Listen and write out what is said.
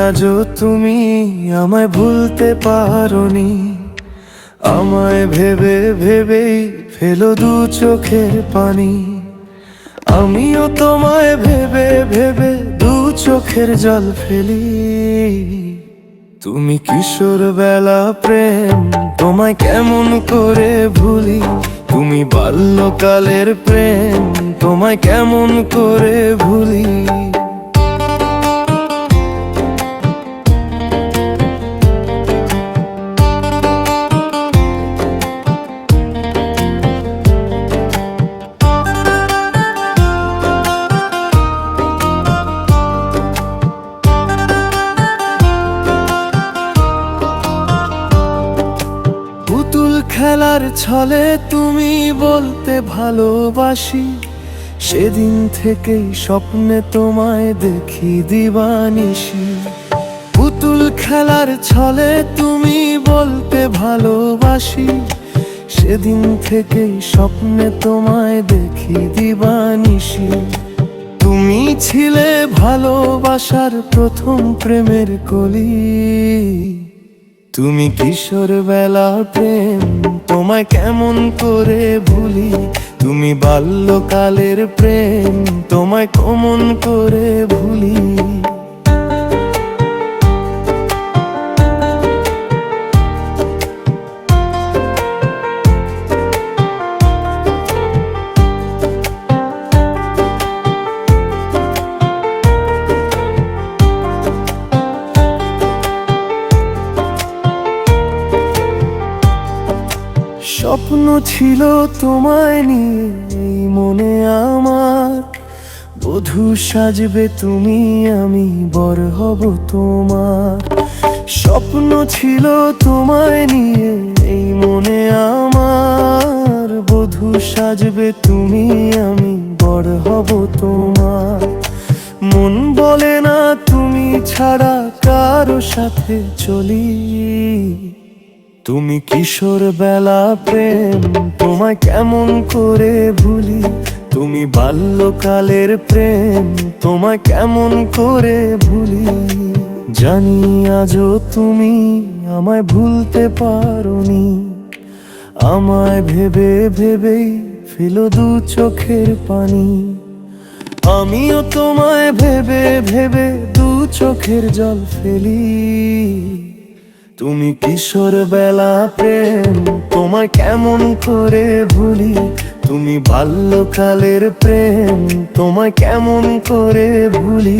আজও তুমি আমায় ভুলতে পারোনি। আমায় ভেবে ভেবেই ফেলো দু চোখের পানি। আমিও তোমায় ভেবে ভেবে দু চোখের জল ফেলি। তুমি কিশোর বেলা প্রেম, তোমায় কেমন করে ভুলি। তুমি বাল্যকালের প্রেম, তোমায় কেমন করে ভুলি। পুতুল খেলার ছলে তুমি বলতে ভালোবাসি। সেদিন থেকেই স্বপ্নে তোমায় দেখি দিবানিশি। পুতুল খেলার ছলে তুমি বলতে ভালোবাসি। সেদিন থেকেই স্বপ্নে তোমায় দেখি দিবানিশি। তুমি ছিলে ভালোবাসার প্রথম প্রেমের কলি। তুমি কিশোর বেলার প্রেম, তোমায় কেমন করে ভুলি। তুমি বাল্যকালের প্রেম, তোমায় কেমন করে ভুলি। স্বপ্ন ছিল তোমায় নিয়ে এই মনে আমার। বধূ সাজবে তুমি, আমি বর হব তোমার। স্বপ্ন ছিল তোমায় নিয়ে এই মনে আমার। বধূ সাজবে তুমি, আমি বর হব তোমার। মন বলে না তুমি ছাড়া কারো সাথে চলি। তুমি কিশোর বেলা প্রেম, তোমায় কেমন করে ভুলি। তুমি বাল্যকালের প্রেম, তোমায় কেমন করে ভুলি। জানি আজও তুমি আমায় ভুলতে পারোনি। আমায় ভেবে ভেবেই ফেলো দু চোখের পানি। আমিও তোমায় ভেবে ভেবে দু চোখের জল ফেলি। তুমি কিশোর বেলা প্রেম, তোমায় কেমন করে ভুলি। তুমি বাল্যকালের প্রেম, তোমায় কেমন করে ভুলি।